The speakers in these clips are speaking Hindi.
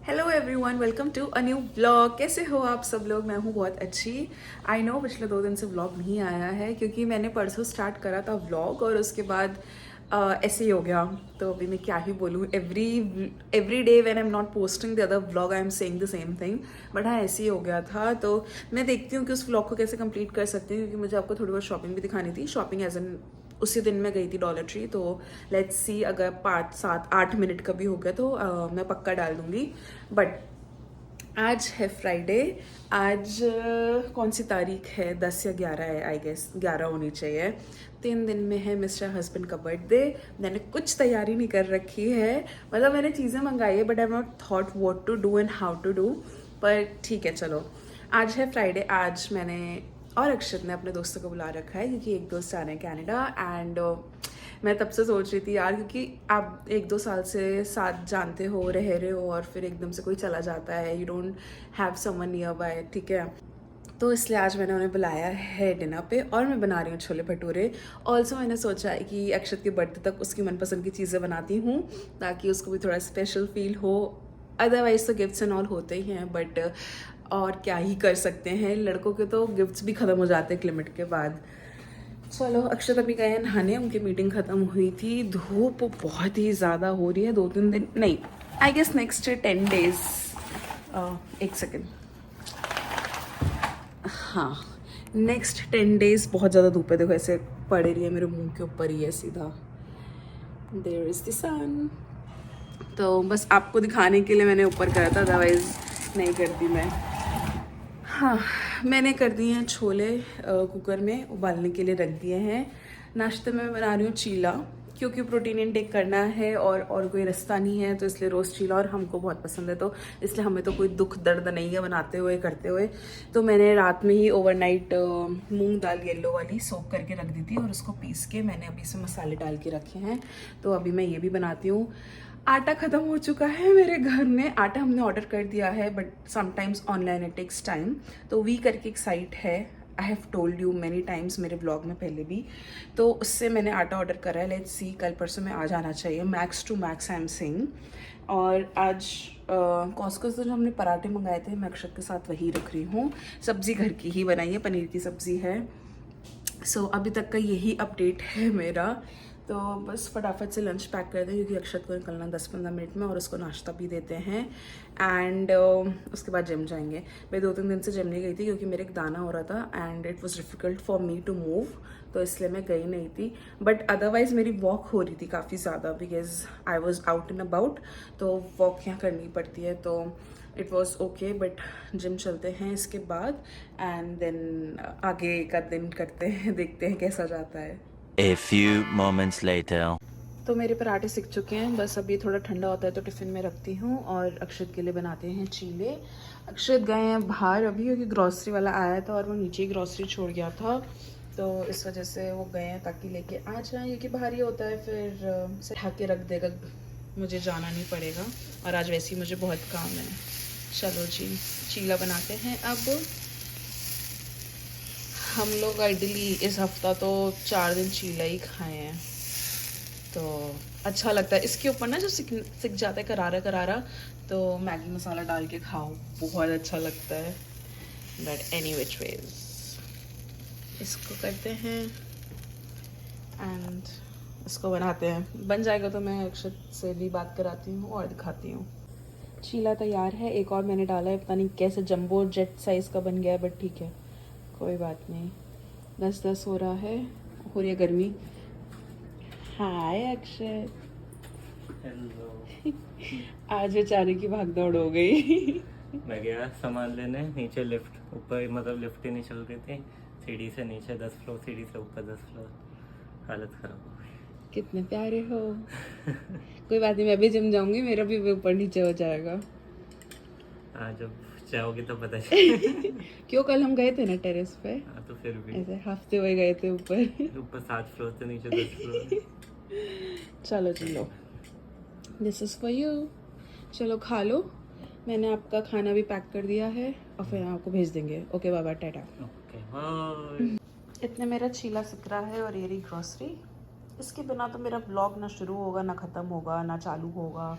Hello everyone, welcome to a new vlog. कैसे हो आप सब लोग? मैं हूँ बहुत अच्छी। आई नो पिछले 2 दिन से व्लॉग नहीं आया है क्योंकि मैंने परसों स्टार्ट करा था व्लॉग और उसके बाद ऐसे ही हो गया। तो अभी मैं क्या ही बोलूँ, every day when I am not posting the other vlog I am saying the same thing. But हाँ, ऐसे ही हो गया था। तो मैं देखती हूँ कि उस व्लॉग को कैसे कंप्लीट कर सकती हूँ क्योंकि मुझे आपको थोड़ी बहुत शॉपिंग भी दिखानी थी। शॉपिंग एज एन उसी दिन मैं गई थी डॉलर ट्री। तो लेट्स सी, अगर 5, 7, 8 मिनट का भी हो गया तो मैं पक्का डाल दूंगी। बट आज है फ्राइडे। आज कौन सी तारीख है? 10 या 11 है, आई गेस 11 होनी चाहिए। 3 दिन में है मिस्टर हस्बैंड का बर्थडे। मैंने कुछ तैयारी नहीं कर रखी है, मतलब मैंने चीज़ें मंगाई है but I not thought what to do and how to do. पर ठीक है, चलो। आज है फ्राइडे। आज मैंने और अक्षत ने अपने दोस्तों को बुला रखा है क्योंकि एक दोस्त आ रहे हैं कनाडा। एंड मैं तब से सोच रही थी यार, क्योंकि आप 1-2 साल से साथ जानते हो, रह रहे हो और फिर एकदम से कोई चला जाता है, you don't have someone near by, ठीक है। तो इसलिए आज मैंने उन्हें बुलाया है डिनर पे और मैं बना रही हूँ छोले भटूरे। ऑल्सो मैंने सोचा है कि अक्षत के बर्थडे तक उसकी मनपसंद की चीज़ें बनाती हूँ ताकि उसको भी थोड़ा स्पेशल फील हो। अदरवाइज तो गिफ्ट्स एंड ऑल होते ही हैं, बट और क्या ही कर सकते हैं, लड़कों के तो गिफ्ट्स भी ख़त्म हो जाते हैं एक लिमिट के बाद। चलो, अक्षत अभी गए हैं नहाने, उनकी मीटिंग खत्म हुई थी। धूप बहुत ही ज़्यादा हो रही है 2-3 दिन, नहीं आई गेस नेक्स्ट 10 डेज। एक सेकेंड, हाँ, नेक्स्ट 10 डेज बहुत ज़्यादा धूप है। देखो ऐसे पड़ रही है, मेरे मुंह के ऊपर ही है सीधा। देयर इज़ द सन। तो बस आपको दिखाने के लिए मैंने ऊपर करा था, अदरवाइज नहीं करती मैं। हाँ, मैंने कर दिए हैं छोले, कुकर में उबालने के लिए रख दिए हैं। नाश्ते में बना रही हूँ चीला क्योंकि प्रोटीन इनटेक करना है और कोई रास्ता नहीं है, तो इसलिए रोज़ चीला और हमको बहुत पसंद है, तो इसलिए हमें तो कोई दुख दर्द नहीं है बनाते हुए करते हुए। तो मैंने रात में ही ओवरनाइट मूंग दाल येलो वाली सोक करके रख दी थी और उसको पीस के मैंने अभी से मसाले डाल के रखे हैं। तो अभी मैं ये भी बनाती हूँ। आटा ख़त्म हो चुका है मेरे घर में। आटा हमने ऑर्डर कर दिया है but sometimes online it takes time. तो वी करके एक साइट है, I have told you many times मेरे ब्लॉग में पहले भी, तो उससे मैंने आटा ऑर्डर करा है। लेट्स सी, कल परसों में आ जाना चाहिए, max to max I am saying. और आज कॉस्को से जो हमने पराठे मंगाए थे, मैं अक्षत के साथ वही रख रही हूँ। सब्ज़ी घर की ही बनाई है, पनीर की सब्ज़ी है। सो अभी तक का यही अपडेट है मेरा। तो बस फटाफट से लंच पैक कर दें क्योंकि अक्षत को निकलना 10-15 मिनट में, और उसको नाश्ता भी देते हैं। एंड उसके बाद जिम जाएंगे। मैं 2-3 दिन से जिम नहीं गई थी क्योंकि मेरे एक दाना हो रहा था and it was difficult for me to move, तो इसलिए मैं गई नहीं थी। बट अदरवाइज़ मेरी वॉक हो रही थी काफ़ी ज़्यादा because I was out and about, तो वॉक यहाँ करनी पड़ती है, तो it was okay. But gym चलते हैं इसके बाद एंड देन आगे का दिन करते हैं, देखते हैं कैसा जाता है। A few moments later. तो मेरे पराठे सिक चुके हैं, बस अभी थोड़ा ठंडा होता है तो टिफ़िन में रखती हूँ और अक्षत के लिए बनाते हैं चीले। अक्षत गए हैं बाहर अभी क्योंकि ग्रॉसरी वाला आया था और वो नीचे ही ग्रॉसरी छोड़ गया था, तो इस वजह से वो गए हैं ताकि लेके आ जाएँ, क्योंकि बाहर ही होता है फिर से ढक के रख देगा, मुझे जाना नहीं पड़ेगा और आज वैसे ही मुझे बहुत काम है। चलो जी, चीला बनाते हैं। अब हम लोग आइडली इस हफ्ता तो 4 दिन चीला ही खाए हैं, तो अच्छा लगता है। इसके ऊपर ना जो सिक जाता है करारा करारा, तो मैगी मसाला डाल के खाओ, बहुत अच्छा लगता है। बट एनी विच वेज इसको करते हैं एंड इसको बनाते हैं। बन जाएगा तो मैं अक्षत से भी बात कराती हूँ और दिखाती हूँ। चीला तैयार है। एक और मैंने डाला है, पता नहीं कैसे जंबो जेट साइज़ का बन गया है, बट ठीक है, कोई बात नहीं। 10-10 हो रहा है, हो रही है गर्मी। हाय अक्षय। हेलो। आज बेचारे की भागदौड़ हो गई। मैं गया सामान लेने, नीचे लिफ्ट, ऊपर मतलब लिफ्ट ही नहीं चल रही थी, सीढ़ी से नीचे 10 फ्लोर, सीढ़ी से ऊपर 10 फ्लोर, हालत खराब हो गई। कितने प्यारे हो। कोई बात नहीं, मैं भी जिम जाऊंगी, मेरा भी ऊपर नीचे हो जाएगा। हाँ, जब चाहोगी तो पता चले। क्यों, कल हम गए थे ना टेरेस पे, हाँ, तो फिर भी ऐसे हफ्ते हुए गए थे ऊपर। ऊपर 7 फ्लोर थे, नीचे 10 फ्लोर। चलो जी, लो, दिस इज़ फॉर यू। चलो खा लो, मैंने आपका खाना भी पैक कर दिया है और फिर आपको भेज देंगे। ओके बाबा, टाटा। Okay bye. इतने मेरा चीला सिक रहा है और ये रही ग्रॉसरी। इसके बिना तो मेरा ब्लॉग ना शुरू होगा ना ख़त्म होगा ना चालू होगा।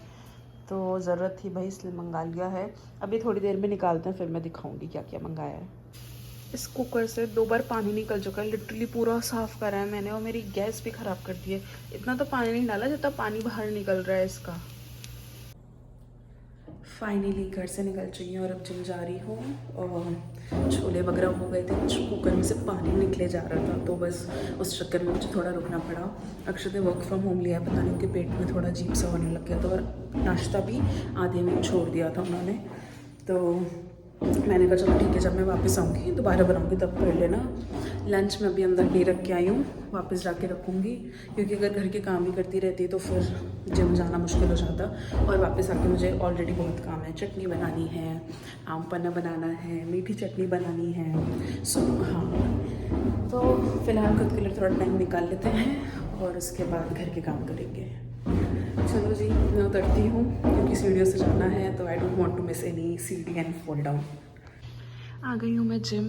तो ज़रूरत थी भाई, इसलिए मंगा लिया है। अभी थोड़ी देर में निकालते हैं, फिर मैं दिखाऊंगी क्या क्या मंगाया है। इस कुकर से 2 बार पानी निकल चुका है, लिटरली पूरा साफ़ करा है मैंने, और मेरी गैस भी ख़राब कर दी है। इतना तो पानी नहीं डाला जितना पानी बाहर निकल रहा है इसका। फाइनली घर से निकल चुकी हूँ और अब जिम जा रही हूँ। और छोले वगैरह हो गए थे, कुछ कुकर में से पानी निकले जा रहा था, तो बस उस चक्कर में मुझे थोड़ा रुकना पड़ा। अक्षर ने वर्क फ्रॉम होम लिया, पता नहीं उनके पेट में थोड़ा अजीब सा होने लग गया था, और नाश्ता भी आधे में छोड़ दिया था उन्होंने। तो मैंने कहा चलो ठीक है, जब मैं वापस आऊँगी दोबारा बनाऊँगी तब कर लेना। लंच में अभी अंदर नहीं रख के आई हूँ, वापस जाके रखूँगी, क्योंकि अगर घर के काम ही करती रहती तो फिर जिम जाना मुश्किल हो जाता। और वापस आके मुझे ऑलरेडी बहुत काम है, चटनी बनानी है, आम पन्ना बनाना है, मीठी चटनी बनानी है। सो हाँ, तो फ़िलहाल खुद के लिए थोड़ा टाइम निकाल लेते हैं और उसके बाद घर के काम करेंगे। चलो जी, मैं उतरती हूँ क्योंकि सीढ़ियों से जाना है, तो I don't want to miss any सीढ़ी एंड फॉल डाउन। आ गई हूँ मैं जिम।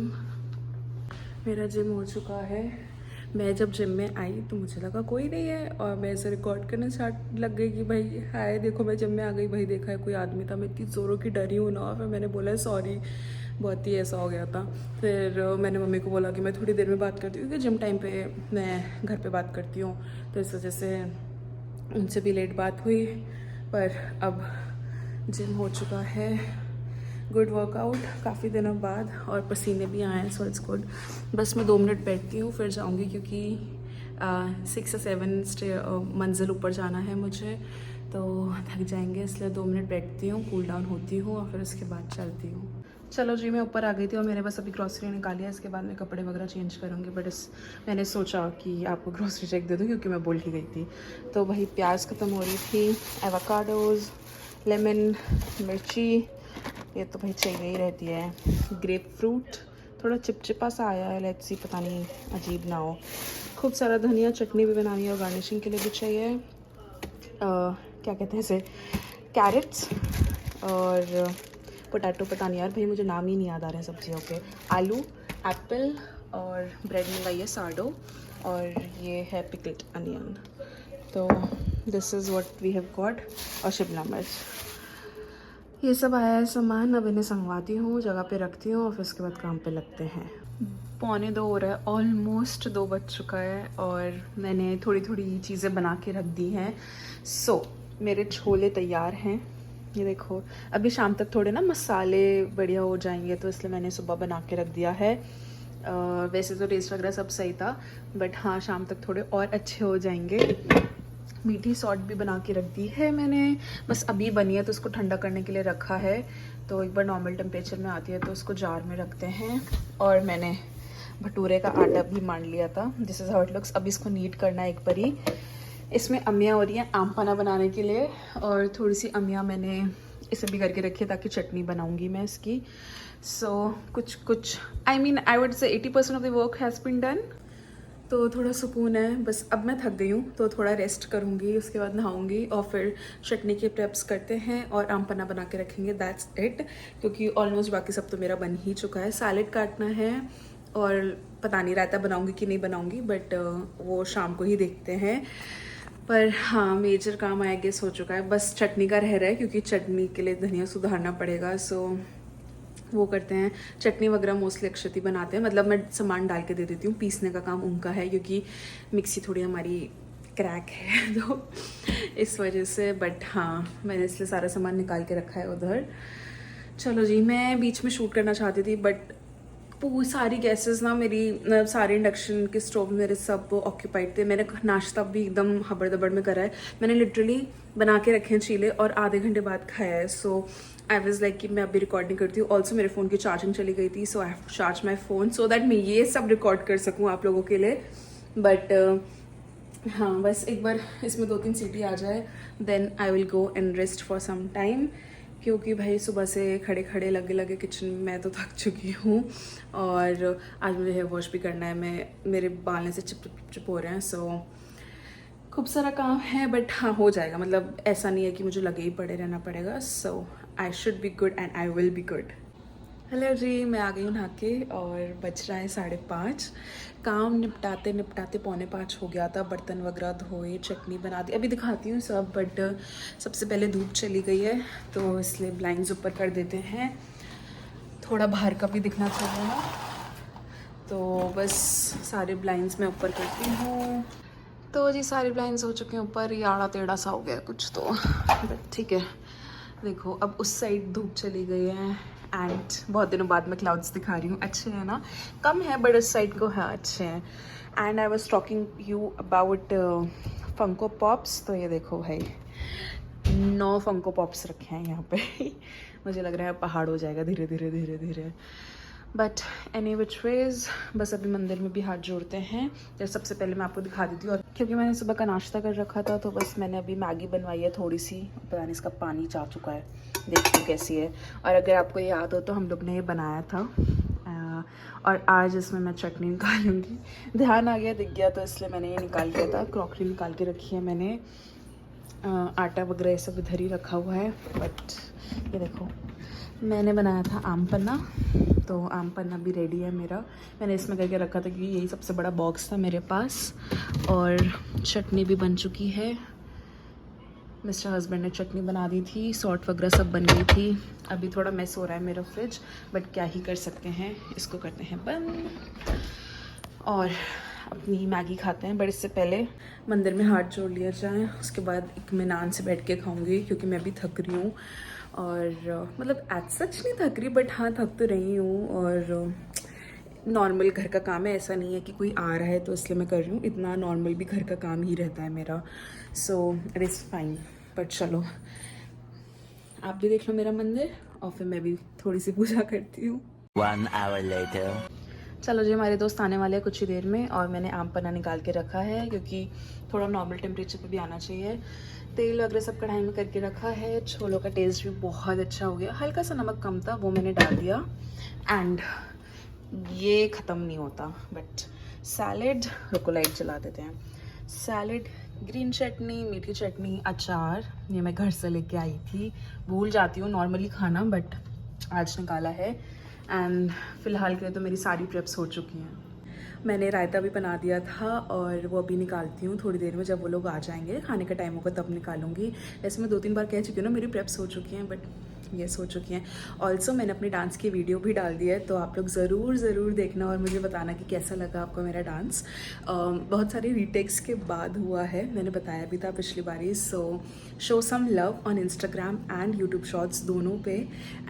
मेरा जिम हो चुका है। मैं जब जिम में आई तो मुझे लगा कोई नहीं है, और मैं ऐसे रिकॉर्ड करने स्टार्ट लग गई कि भाई हाय देखो मैं जिम में आ गई, भाई देखा है कोई आदमी था। मैं इतनी ज़ोरों की डरी हूँ ना, और फिर मैंने बोला सॉरी, बहुत ही ऐसा हो गया था। फिर मैंने मम्मी को बोला कि मैं थोड़ी देर में बात करती हूँ, क्योंकि जिम टाइम पे मैं घर पे बात करती हूँ, तो इस वजह से उनसे भी लेट बात हुई। पर अब जिम हो चुका है, गुड वर्कआउट काफ़ी दिनों बाद, और पसीने भी आए हैं, सो इट्स गुड। बस मैं 2 मिनट बैठती हूँ फिर जाऊँगी, क्योंकि 6 या 7 मंजिल ऊपर जाना है मुझे, तो थक जाएंगे, इसलिए 2 मिनट बैठती हूँ, कूल डाउन होती हूँ, और फिर उसके बाद चलती हूँ। चलो जी, मैं ऊपर आ गई थी और मैंने बस अभी ग्रॉसरी निकाली है, इसके बाद मैं कपड़े वगैरह चेंज करूँगी। बट मैंने सोचा कि आपको ग्रॉसरी चेक दे दूँ, क्योंकि मैं भूल ही गई थी। तो वही प्याज ख़त्म हो रही थी, एवोकाडोज़, लेमन, मिर्ची, ये तो भाई चाहिए ही रहती है, ग्रेप फ्रूट थोड़ा चिपचिपा सा आया है, लेट्स सी पता नहीं अजीब ना हो। खूब सारा धनिया, चटनी भी बनानी है और गार्निशिंग के लिए भी चाहिए। क्या कहते हैं इसे, कैरेट्स और पोटैटो, पता नहीं यार भाई मुझे नाम ही नहीं याद आ रहे हैं सब्जियों के। आलू, एप्पल, और ब्रेड मंगाई है सार्डो, और ये है पिकल्ड अनियन। तो this is what we have got, और शिमला मिर्च। ये सब आया है सामान, अब इन्हें संगवाती हूँ, जगह पे रखती हूँ, और फिर उसके बाद काम पे लगते हैं। 1:45 हो रहा है, ऑलमोस्ट 2 बज चुका है, और मैंने थोड़ी थोड़ी चीज़ें बना के रख दी हैं। सो मेरे छोले तैयार हैं, ये देखो। अभी शाम तक थोड़े ना मसाले बढ़िया हो जाएंगे, तो इसलिए मैंने सुबह बना के रख दिया है। वैसे तो टेस्ट वगैरह सब सही था, बट हाँ शाम तक थोड़े और अच्छे हो जाएंगे। मीठी सॉल्ट भी बना के रख दी है मैंने, बस अभी बनी है तो उसको ठंडा करने के लिए रखा है। तो एक बार नॉर्मल टेम्परेचर में आती है तो उसको जार में रखते हैं। और मैंने भटूरे का आटा भी मान लिया था, this is how it looks. अभी इसको नीट करना है एक बार ही। इसमें अमिया हो रही हैं आम पन्ना बनाने के लिए, और थोड़ी सी अमिया मैंने इसे भी करके रखी है ताकि चटनी बनाऊंगी मैं इसकी। सो कुछ I mean I would say 80% of the work has been done, तो थोड़ा सुकून है। बस अब मैं थक गई हूँ तो थोड़ा रेस्ट करूँगी, उसके बाद नहाऊँगी, और फिर चटनी के प्रेप्स करते हैं और आम पन्ना बना के रखेंगे, दैट्स इट। क्योंकि ऑलमोस्ट बाकी सब तो मेरा बन ही चुका है। सैलेड काटना है, और पता नहीं रायता बनाऊँगी कि नहीं बनाऊँगी, बट वो शाम को ही देखते हैं। पर हाँ मेजर काम आई गेस हो चुका है, बस चटनी का रह रहा है, क्योंकि चटनी के लिए धनिया सुधारना पड़ेगा। सो वो करते हैं। चटनी वगैरह मोस्टली अक्षती बनाते हैं, मतलब मैं सामान डाल के दे देती हूँ, पीसने का काम उनका है, क्योंकि मिक्सी थोड़ी हमारी क्रैक है तो इस वजह से। बट हाँ मैंने इसलिए सारा सामान निकाल के रखा है उधर। चलो जी, मैं बीच में शूट करना चाहती थी, बट सारी गैसेस ना मेरी, सारे इंडक्शन के स्टोव मेरे सब ऑक्यूपाइड थे। मैंने नाश्ता भी एकदम हबड़-दबड़ में करा है, मैंने लिटरली बना के रखे हैं चीले और आधे घंटे बाद खाया है। सो आई वॉज लाइक कि मैं अभी रिकॉर्ड नहीं करती हूँ। ऑल्सो मेरे फ़ोन की चार्जिंग चली गई थी, so I have to charge my phone so that मैं ये सब रिकॉर्ड कर सकूँ आप लोगों के लिए। बट हाँ बस एक बार इसमें 2-3 सीटी आ जाए, then I will go and rest for some time, क्योंकि भाई सुबह से खड़े खड़े लगे लगे किचन में मैं तो थक चुकी हूँ। और आज मुझे हेयर वॉश भी करना है, मेरे बाल से चिप हो रहे हैं। सो खूब सारा काम है, बट हाँ हो जाएगा, मतलब ऐसा नहीं है कि मुझे लगे ही पड़े रहना पड़ेगा। So I should be good and I will be good. Hello जी, मैं आ गई हूँ नहा के और बज रहा है 5:30। काम निपटाते निपटाते 4:45 हो गया था। बर्तन वगैरह धोए, चटनी बना दी, अभी दिखाती हूँ सब। बट सबसे पहले धूप चली गई है तो इसलिए ब्लाइंड्स ऊपर कर देते हैं, थोड़ा बाहर का भी दिखना चाहिए ना। तो बस सारे ब्लाइंड्स मैं ऊपर करती हूँ। तो जी सारे ब्लाइंड्स हो चुके हैं ऊपर। ये आड़ा टेढ़ा सा हो गया कुछ तो, बट ठीक है। देखो अब उस साइड धूप चली गई है एंड बहुत दिनों बाद मैं क्लाउड्स दिखा रही हूँ। अच्छे हैं ना, कम है बट उस साइड को है अच्छे हैं। And I was talking you about Funko Pops. तो ये देखो भाई 9 फंको पॉप्स रखे हैं यहाँ पे। मुझे लग रहा है पहाड़ हो जाएगा धीरे धीरे धीरे धीरे। बट एनी विच वेज बस अभी मंदिर में भी हाथ जोड़ते हैं। तो सबसे पहले मैं आपको दिखा देती हूँ, और क्योंकि मैंने सुबह का नाश्ता कर रखा था तो बस मैंने अभी मैगी बनवाई है थोड़ी सी। पता नहीं इसका पानी जा चुका है, देखिए कैसी है। और अगर आपको याद हो तो हम लोग ने ये बनाया था और आज इसमें मैं चटनी निकालूंगी। ध्यान आ गया, दिख गया तो इसलिए मैंने ये निकाल लिया था। क्रॉकरी निकाल के रखी है मैंने, आटा वगैरह ये सब इधर ही रखा हुआ है। बट ये देखो मैंने बनाया था आम पन्ना, तो आम पन्ना भी रेडी है मेरा। मैंने इसमें करके रखा था क्योंकि यही सबसे बड़ा बॉक्स था मेरे पास। और चटनी भी बन चुकी है, मिस्टर हस्बैंड ने चटनी बना दी थी, सॉल्ट वगैरह सब बन गई थी। अभी थोड़ा मेस हो रहा है मेरा फ्रिज, बट क्या ही कर सकते हैं, इसको करते हैं बंद और अपनी मैगी खाते हैं। बट इससे पहले मंदिर में हाथ जोड़ लिया जाए, उसके बाद इत्मीनान से बैठ के खाऊंगी क्योंकि मैं भी थक रही हूँ। और मतलब एज सच नहीं थक रही, बट हाँ थक तो रही हूँ। और नॉर्मल घर का काम है, ऐसा नहीं है कि कोई आ रहा है तो इसलिए मैं कर रही हूँ। इतना नॉर्मल भी घर का काम ही रहता है मेरा, so it is fine. But चलो आप भी देख लो मेरा मंदिर और फिर मैं भी थोड़ी सी पूजा करती हूँ। 1 hour later. चलो जी, हमारे दोस्त आने वाले हैं कुछ ही देर में और मैंने आम पन्ना निकाल के रखा है क्योंकि थोड़ा नॉर्मल टेम्परेचर पे भी आना चाहिए। तेल वगैरह सब कढ़ाई में करके रखा है। छोलों का टेस्ट भी बहुत अच्छा हो गया, हल्का सा नमक कम था वो मैंने डाल दिया। एंड ये ख़त्म नहीं होता। बट सैलेड, रुको लाइट जला देते हैं। सैलेड, ग्रीन चटनी, मीठी चटनी, अचार, ये मैं घर से लेके आई थी। भूल जाती हूँ नॉर्मली खाना, बट आज निकाला है। एंड फ़िलहाल के लिए तो मेरी सारी प्रेप्स हो चुकी हैं। मैंने रायता भी बना दिया था और वो अभी निकालती हूँ थोड़ी देर में। जब वो लोग आ जाएंगे खाने का टाइम होगा तब निकालूंगी। वैसे मैं 2-3 बार कह चुकी हूँ ना मेरी प्रेप्स हो चुकी हैं, बट यस हो चुकी हैं। ऑल्सो मैंने अपनी डांस की वीडियो भी डाल दी है, तो आप लोग ज़रूर देखना और मुझे बताना कि कैसा लगा आपको मेरा डांस। बहुत सारे रीटेक्स के बाद हुआ है, मैंने बताया भी था पिछली बारी। So show some love on Instagram and YouTube shorts दोनों पे।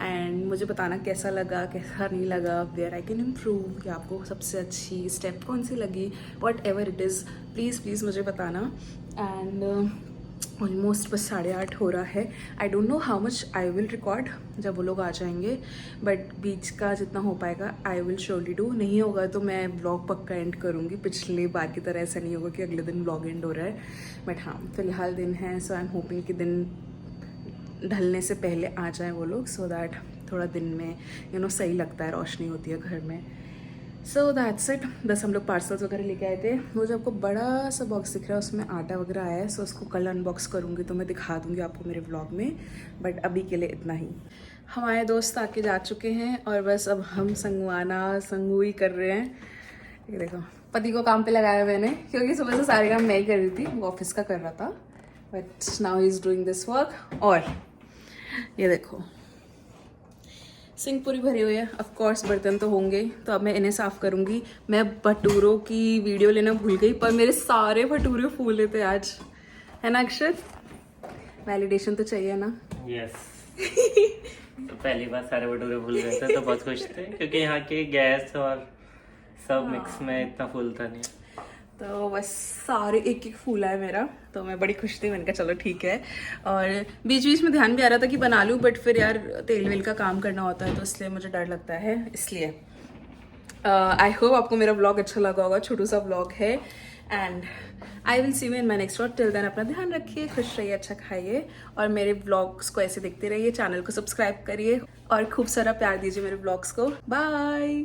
एंड मुझे बताना कैसा लगा कैसा नहीं लगा, वेयर आई कैन इम्प्रूव, कि आपको सबसे अच्छी स्टेप कौन सी लगी, what ever it is, please मुझे बताना। एंड ऑलमोस्ट बस 8:30 हो रहा है। I don't know how much I will record जब वो लोग आ जाएंगे, बट बीच का जितना हो पाएगा आई विल श्योरली डू। नहीं होगा तो मैं व्लॉग पक्का एंड करूँगी। पिछली बार की तरह ऐसा नहीं होगा कि अगले दिन व्लॉग एंड हो रहा है। बट हाँ फिलहाल दिन है, सो आई एम होपिंग कि दिन ढलने से पहले आ जाएं वो लोग, सो दैट थोड़ा दिन में सही लगता है, रोशनी होती है घर में। So that's it. बस हम लोग पार्सल्स वगैरह लेके आए थे। वो जो आपको बड़ा सा बॉक्स दिख रहा है उसमें आटा वगैरह आया है, सो उसको कल अनबॉक्स करूँगी तो मैं दिखा दूँगी आपको मेरे व्लॉग में। बट अभी के लिए इतना ही। हमारे दोस्त आके जा चुके हैं और बस अब हम संगुई कर रहे हैं। ये देखो पति को काम पे लगाया मैंने, क्योंकि सुबह से सारे काम मैं ही कर रही थी, वो ऑफिस का कर रहा था। But now he is doing this work. और ये देखो सिंक पूरी भरी हुई है, ऑफ कोर्स बर्तन तो होंगे, तो अब मैं इन्हें साफ़ करूँगी। मैं भटूरों की वीडियो लेना भूल गई, पर मेरे सारे भटूरे फूले थे आज, है ना अक्षर? वैलिडेशन तो चाहिए ना? यस। तो पहली बार सारे भटूरे भूल गए थे तो बहुत खुश थे, क्योंकि यहाँ की गैस और सब मिक्स में इतना फूलता नहीं। तो बस सारे एक फूला है मेरा, तो मैं बड़ी खुश थी। मैंने कहा चलो ठीक है। और बीच बीच में ध्यान भी आ रहा था कि बना लूँ, बट फिर यार तेल वेल का काम करना होता है तो इसलिए मुझे डर लगता है, इसलिए आई होप आपको मेरा व्लॉग अच्छा लगा होगा। छोटू सा व्लॉग है and I will see you in my next vlog. Till then अपना ध्यान रखिए, खुश रहिए, अच्छा खाइए और मेरे व्लॉग्स को ऐसे देखते रहिए। चैनल को सब्सक्राइब करिए और खूब सारा प्यार दीजिए मेरे व्लॉग्स को। बाय।